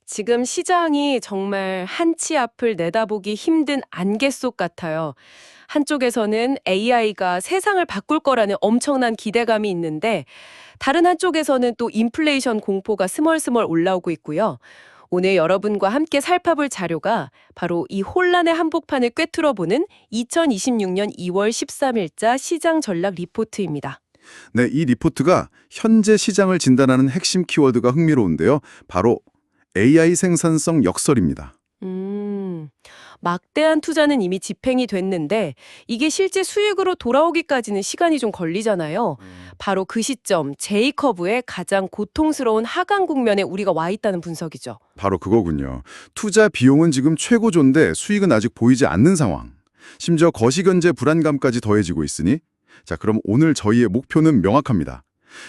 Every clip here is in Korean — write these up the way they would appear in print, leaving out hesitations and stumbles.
지금 시장이 정말 한치 앞을 내다보기 힘든 안개 속 같아요. 한쪽에서는 AI가 세상을 바꿀 거라는 엄청난 기대감이 있는데, 다른 한쪽에서는 또 인플레이션 공포가 스멀스멀 올라오고 있고요. 오늘 여러분과 함께 살펴볼 자료가 바로 이 혼란의 한복판을 꿰뚫어보는 2026년 2월 13일자 시장 전략 리포트입니다. 네, 이 리포트가 현재 시장을 진단하는 핵심 키워드가 흥미로운데요. 바로 AI 생산성 역설입니다. 음, 막대한 투자는 이미 집행이 됐는데 이게 실제 수익으로 돌아오기까지는 시간이 좀 걸리잖아요. 바로 그 시점, J커브의 가장 고통스러운 하강 국면에 우리가 와 있다는 분석이죠. 바로 그거군요. 투자 비용은 지금 최고조인데 수익은 아직 보이지 않는 상황. 심지어 거시경제 불안감까지 더해지고 있으니 자, 그럼 오늘 저희의 목표는 명확합니다.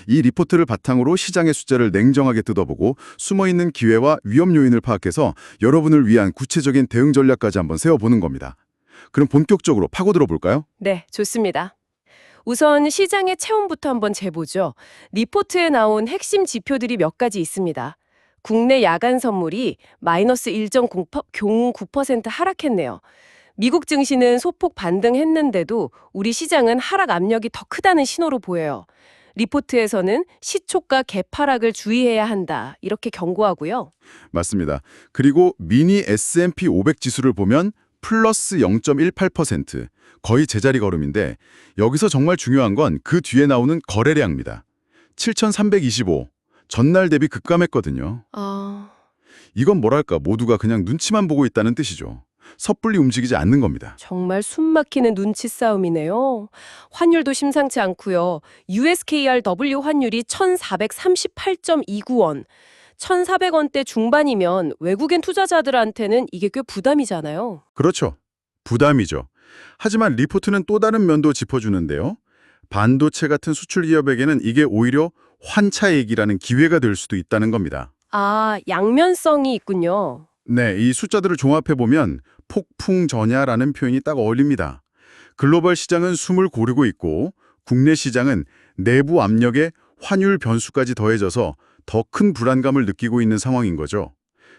이 리포트를 바탕으로 시장의 숫자를 냉정하게 뜯어보고 숨어있는 기회와 위험 요인을 파악해서 여러분을 위한 구체적인 대응 전략까지 한번 세워보는 겁니다. 그럼 본격적으로 파고들어 볼까요? 네, 좋습니다. 우선 시장의 체온부터 한번 재보죠. 리포트에 나온 핵심 지표들이 몇 가지 있습니다. 국내 야간 선물이 마이너스 1.09% 하락했네요. 미국 증시는 소폭 반등했는데도 우리 시장은 하락 압력이 더 크다는 신호로 보여요. 리포트에서는 시초가 개파락을 주의해야 한다, 이렇게 경고하고요. 맞습니다. 그리고 미니 S&P 500 지수를 보면 플러스 0.18%, 거의 제자리 걸음인데 여기서 정말 중요한 건 그 뒤에 나오는 거래량입니다. 7,325, 전날 대비 급감했거든요. 이건 뭐랄까 모두가 그냥 눈치만 보고 있다는 뜻이죠. 섭불리 움직이지 않는 겁니다. 정말 숨막히는 눈치 싸움이네요. 환율도 심상치 않고요. USKRW 환율이 1,438.29원. 1,400원대 중반이면 외국인 투자자들한테는 이게 꽤 부담이잖아요. 그렇죠. 부담이죠. 하지만 리포트는 또 다른 면도 짚어주는데요. 반도체 같은 수출 기업에게는 이게 오히려 환차익이라는 기회가 될 수도 있다는 겁니다. 아, 양면성이 있군요. 네, 이 숫자들을 종합해보면 폭풍전야라는 표현이 딱 어울립니다. 글로벌 시장은 숨을 고르고 있고 국내 시장은 내부 압력에 환율 변수까지 더해져서 더 큰 불안감을 느끼고 있는 상황인 거죠.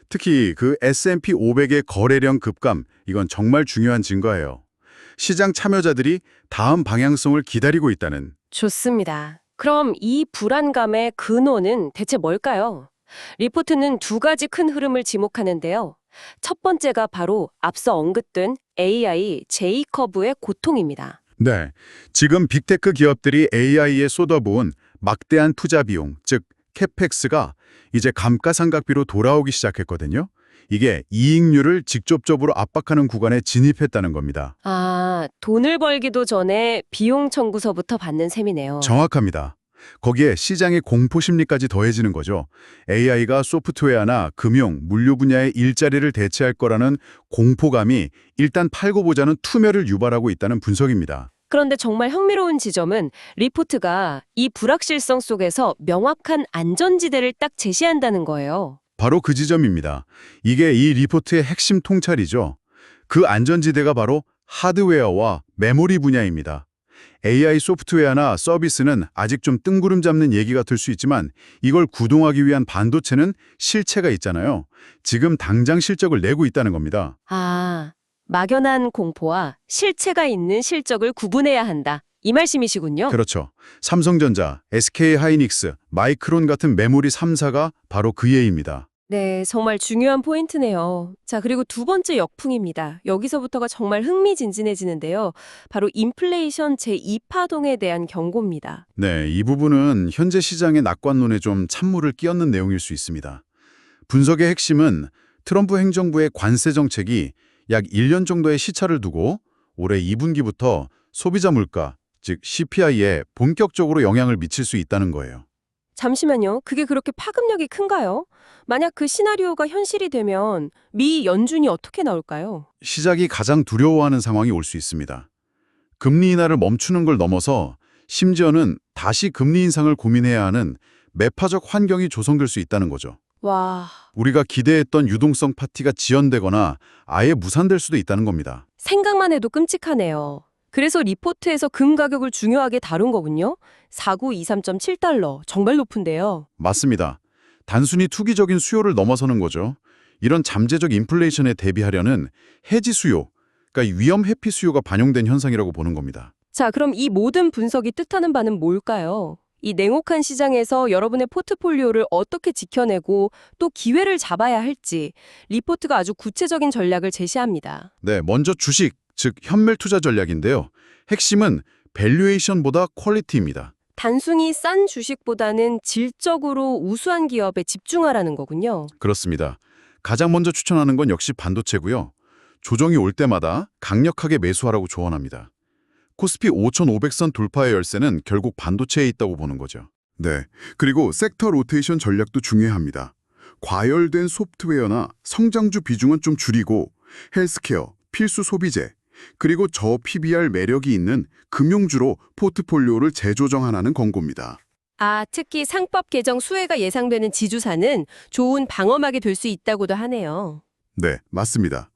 특히 그 S&P 500의 거래량 급감, 이건 정말 중요한 증거예요. 시장 참여자들이 다음 방향성을 기다리고 있다는. 좋습니다. 그럼 이 불안감의 근원은 대체 뭘까요? 리포트는 두 가지 큰 흐름을 지목하는데요. 첫 번째가 바로 앞서 언급된 AI J커브의 고통입니다. 네, 지금 빅테크 기업들이 AI에 쏟아부은 막대한 투자 비용, 즉 캐펙스가 이제 감가상각비로 돌아오기 시작했거든요. 이게 이익률을 직접적으로 압박하는 구간에 진입했다는 겁니다. 아, 돈을 벌기도 전에 비용 청구서부터 받는 셈이네요. 정확합니다. 거기에 시장의 공포 심리까지 더해지는 거죠. AI가 소프트웨어나 금융, 물류 분야의 일자리를 대체할 거라는 공포감이 일단 팔고 보자는 투매를 유발하고 있다는 분석입니다. 그런데 정말 흥미로운 지점은 리포트가 이 불확실성 속에서 명확한 안전지대를 딱 제시한다는 거예요. 바로 그 지점입니다. 이게 이 리포트의 핵심 통찰이죠. 그 안전지대가 바로 하드웨어와 메모리 분야입니다. AI 소프트웨어나 서비스는 아직 좀 뜬구름 잡는 얘기 같을 수 있지만 이걸 구동하기 위한 반도체는 실체가 있잖아요. 지금 당장 실적을 내고 있다는 겁니다. 아, 막연한 공포와 실체가 있는 실적을 구분해야 한다, 이 말씀이시군요. 그렇죠. 삼성전자, SK하이닉스, 마이크론 같은 메모리 3사가 바로 그 예입니다. 네, 정말 중요한 포인트네요. 자, 그리고 두 번째 역풍입니다. 여기서부터가 정말 흥미진진해지는데요. 바로 인플레이션 제2파동에 대한 경고입니다. 네, 이 부분은 현재 시장의 낙관론에 좀 찬물을 끼얹는 내용일 수 있습니다. 분석의 핵심은 트럼프 행정부의 관세 정책이 약 1년 정도의 시차를 두고 올해 2분기부터 소비자 물가, 즉 CPI에 본격적으로 영향을 미칠 수 있다는 거예요. 잠시만요. 그게 그렇게 파급력이 큰가요? 만약 그 시나리오가 현실이 되면 미 연준이 어떻게 나올까요? 시작이 가장 두려워하는 상황이 올 수 있습니다. 금리 인하를 멈추는 걸 넘어서 심지어는 다시 금리 인상을 고민해야 하는 매파적 환경이 조성될 수 있다는 거죠. 와, 우리가 기대했던 유동성 파티가 지연되거나 아예 무산될 수도 있다는 겁니다. 생각만 해도 끔찍하네요. 그래서 리포트에서 금 가격을 중요하게 다룬 거군요. 4923.7달러, 정말 높은데요. 맞습니다. 단순히 투기적인 수요를 넘어서는 거죠. 이런 잠재적 인플레이션에 대비하려는 해지 수요, 그러니까 위험 회피 수요가 반영된 현상이라고 보는 겁니다. 자, 그럼 이 모든 분석이 뜻하는 바는 뭘까요? 이 냉혹한 시장에서 여러분의 포트폴리오를 어떻게 지켜내고 또 기회를 잡아야 할지 리포트가 아주 구체적인 전략을 제시합니다. 네, 먼저 주식, 즉 현물 투자 전략인데요. 핵심은 밸류에이션보다 퀄리티입니다. 단순히 싼 주식보다는 질적으로 우수한 기업에 집중하라는 거군요. 그렇습니다. 가장 먼저 추천하는 건 역시 반도체고요. 조정이 올 때마다 강력하게 매수하라고 조언합니다. 코스피 5,500선 돌파의 열쇠는 결국 반도체에 있다고 보는 거죠. 네, 그리고 섹터 로테이션 전략도 중요합니다. 과열된 소프트웨어나 성장주 비중은 좀 줄이고 헬스케어, 필수 소비재, 그리고 저 PBR 매력이 있는 금융주로 포트폴리오를 재조정하라는 권고입니다. 아, 특히 상법 개정 수혜가 예상되는 지주사는 좋은 방어막이 될 수 있다고도 하네요. 네, 맞습니다.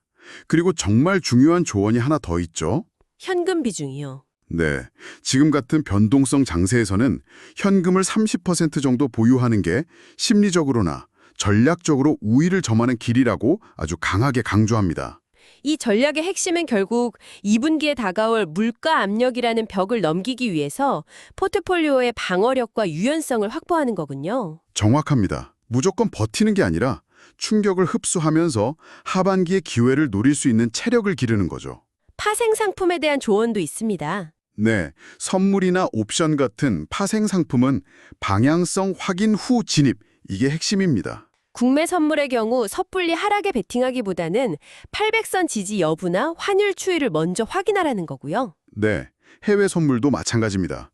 그리고 정말 중요한 조언이 하나 더 있죠. 현금 비중이요. 네, 지금 같은 변동성 장세에서는 현금을 30% 정도 보유하는 게 심리적으로나 전략적으로 우위를 점하는 길이라고 아주 강하게 강조합니다. 이 전략의 핵심은 결국 2분기에 다가올 물가 압력이라는 벽을 넘기기 위해서 포트폴리오의 방어력과 유연성을 확보하는 거군요. 정확합니다. 무조건 버티는 게 아니라 충격을 흡수하면서 하반기의 기회를 노릴 수 있는 체력을 기르는 거죠. 파생 상품에 대한 조언도 있습니다. 네, 선물이나 옵션 같은 파생 상품은 방향성 확인 후 진입, 이게 핵심입니다. 국내 선물의 경우 섣불리 하락에 베팅하기보다는 800선 지지 여부나 환율 추이를 먼저 확인하라는 거고요. 네, 해외 선물도 마찬가지입니다.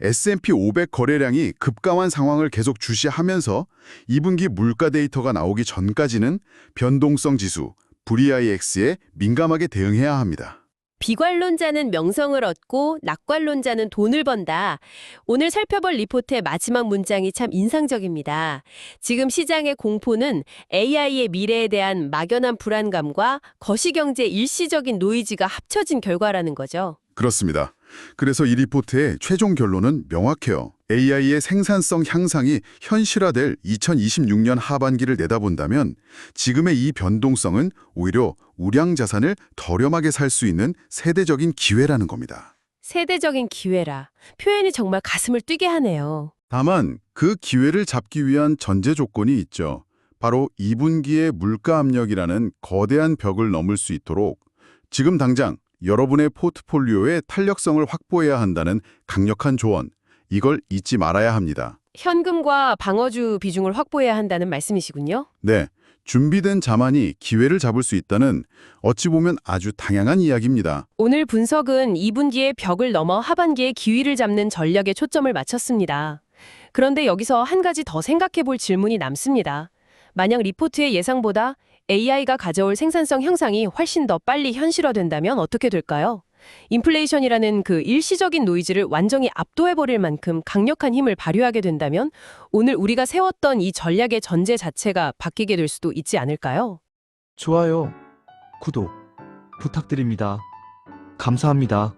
S&P 500 거래량이 급감한 상황을 계속 주시하면서 2분기 물가 데이터가 나오기 전까지는 변동성 지수, VIX에 민감하게 대응해야 합니다. 비관론자는 명성을 얻고 낙관론자는 돈을 번다. 오늘 살펴볼 리포트의 마지막 문장이 참 인상적입니다. 지금 시장의 공포는 AI의 미래에 대한 막연한 불안감과 거시경제의 일시적인 노이즈가 합쳐진 결과라는 거죠. 그렇습니다. 그래서 이 리포트의 최종 결론은 명확해요. AI의 생산성 향상이 현실화될 2026년 하반기를 내다본다면 지금의 이 변동성은 오히려 우량 자산을 저렴하게 살 수 있는 세대적인 기회라는 겁니다. 세대적인 기회라. 표현이 정말 가슴을 뛰게 하네요. 다만 그 기회를 잡기 위한 전제 조건이 있죠. 바로 2분기의 물가 압력이라는 거대한 벽을 넘을 수 있도록 지금 당장 여러분의 포트폴리오의 탄력성을 확보해야 한다는 강력한 조언, 이걸 잊지 말아야 합니다. 현금과 방어주 비중을 확보해야 한다는 말씀이시군요. 네, 준비된 자만이 기회를 잡을 수 있다는 어찌 보면 아주 당연한 이야기입니다. 오늘 분석은 2분기의 벽을 넘어 하반기의 기회를 잡는 전략에 초점을 맞췄습니다. 그런데 여기서 한 가지 더 생각해 볼 질문이 남습니다. 만약 리포트의 예상보다 AI가 가져올 생산성 향상이 훨씬 더 빨리 현실화된다면 어떻게 될까요? 인플레이션이라는 그 일시적인 노이즈를 완전히 압도해버릴 만큼 강력한 힘을 발휘하게 된다면 오늘 우리가 세웠던 이 전략의 전제 자체가 바뀌게 될 수도 있지 않을까요? 좋아요, 구독 부탁드립니다. 감사합니다.